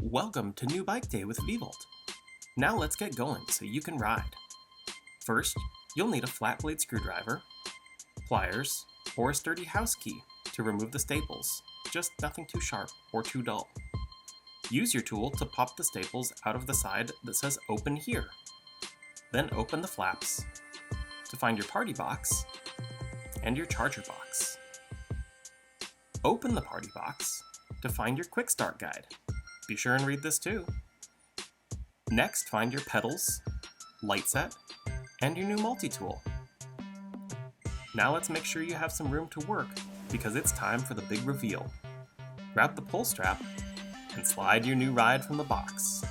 Welcome to New Bike Day with Vvolt. Now let's get going so you can ride. First, you'll need a flat blade screwdriver, pliers, or a sturdy house key to remove the staples, just nothing too sharp or too dull. Use your tool to pop the staples out of the side that says open here. Then open the flaps to find your party box and your charger box. Open the party box to find your quick start guide. Be sure and read this too. Next, find your pedals, light set, and your new multi-tool. Now let's make sure you have some room to work because it's time for the big reveal. Grab the pull strap and slide your new ride from the box.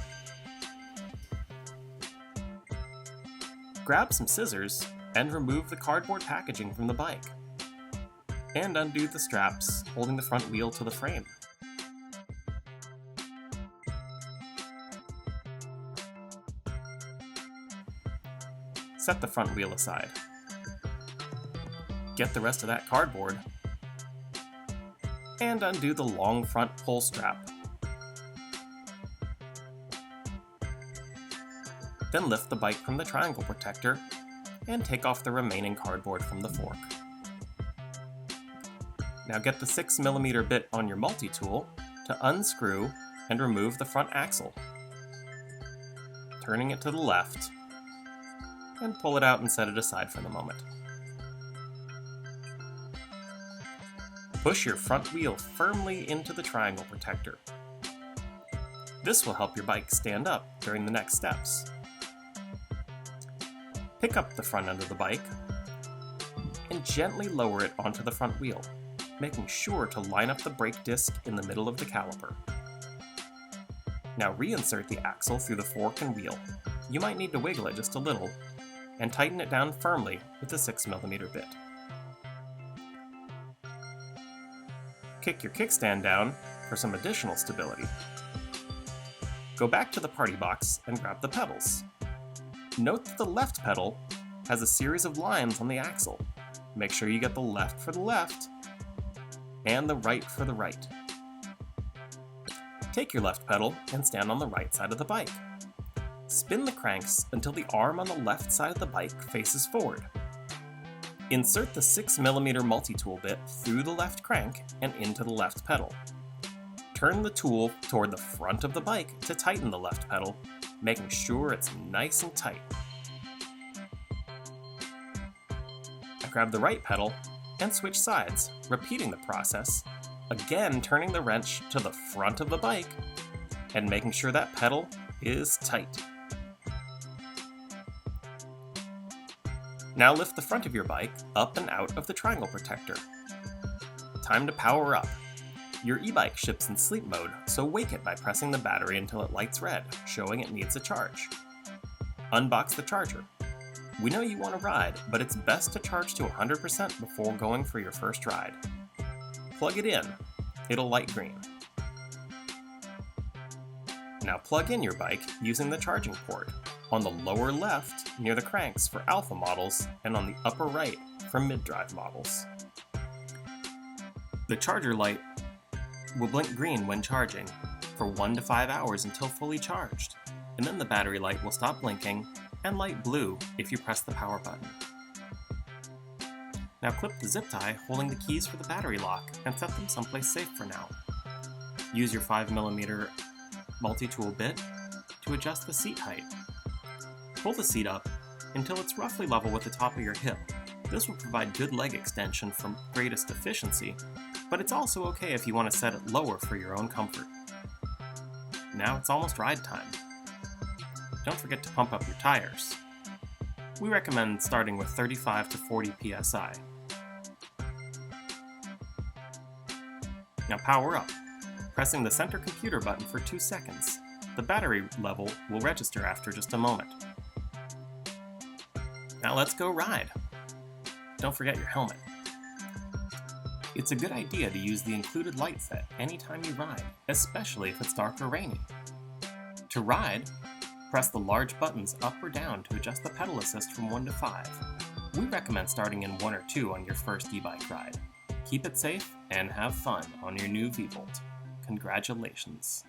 Grab some scissors and remove the cardboard packaging from the bike. And undo the straps holding the front wheel to the frame. Set the front wheel aside. Get the rest of that cardboard and undo the long front pull strap. Then lift the bike from the triangle protector and take off the remaining cardboard from the fork. Now get the 6mm bit on your multi-tool to unscrew and remove the front axle. Turning it to the left, and pull it out and set it aside for the moment. Push your front wheel firmly into the triangle protector. This will help your bike stand up during the next steps. Pick up the front end of the bike and gently lower it onto the front wheel, making sure to line up the brake disc in the middle of the caliper. Now reinsert the axle through the fork and wheel. You might need to wiggle it just a little, and tighten it down firmly with the 6mm bit. Kick your kickstand down for some additional stability. Go back to the party box and grab the pedals. Note that the left pedal has a series of lines on the axle. Make sure you get the left for the left and the right for the right. Take your left pedal and stand on the right side of the bike. Spin the cranks until the arm on the left side of the bike faces forward. Insert the 6mm multi-tool bit through the left crank and into the left pedal. Turn the tool toward the front of the bike to tighten the left pedal, making sure it's nice and tight. Now grab the right pedal and switch sides, repeating the process, again turning the wrench to the front of the bike and making sure that pedal is tight. Now lift the front of your bike up and out of the triangle protector. Time to power up. Your e-bike ships in sleep mode, so wake it by pressing the battery until it lights red, showing it needs a charge. Unbox the charger. We know you want to ride, but it's best to charge to 100% before going for your first ride. Plug it in. It'll light green. Now plug in your bike using the charging port, on the lower left near the cranks for alpha models and on the upper right for mid-drive models. The charger light will blink green when charging for 1 to 5 hours until fully charged, and then the battery light will stop blinking and light blue if you press the power button. Now clip the zip tie holding the keys for the battery lock and set them someplace safe for now. Use your 5mm multi-tool bit to adjust the seat height. Pull the seat up until it's roughly level with the top of your hip. This will provide good leg extension for greatest efficiency, but it's also okay if you want to set it lower for your own comfort. Now it's almost ride time. Don't forget to pump up your tires. We recommend starting with 35 to 40 psi. Now power up, pressing the center computer button for 2 seconds. The battery level will register after just a moment. Now let's go ride. Don't forget your helmet. It's a good idea to use the included light set anytime you ride, especially if it's dark or rainy. To ride, press the large buttons up or down to adjust the pedal assist from 1 to 5. We recommend starting in 1 or 2 on your first e-bike ride. Keep it safe and have fun on your new Vvolt. Congratulations.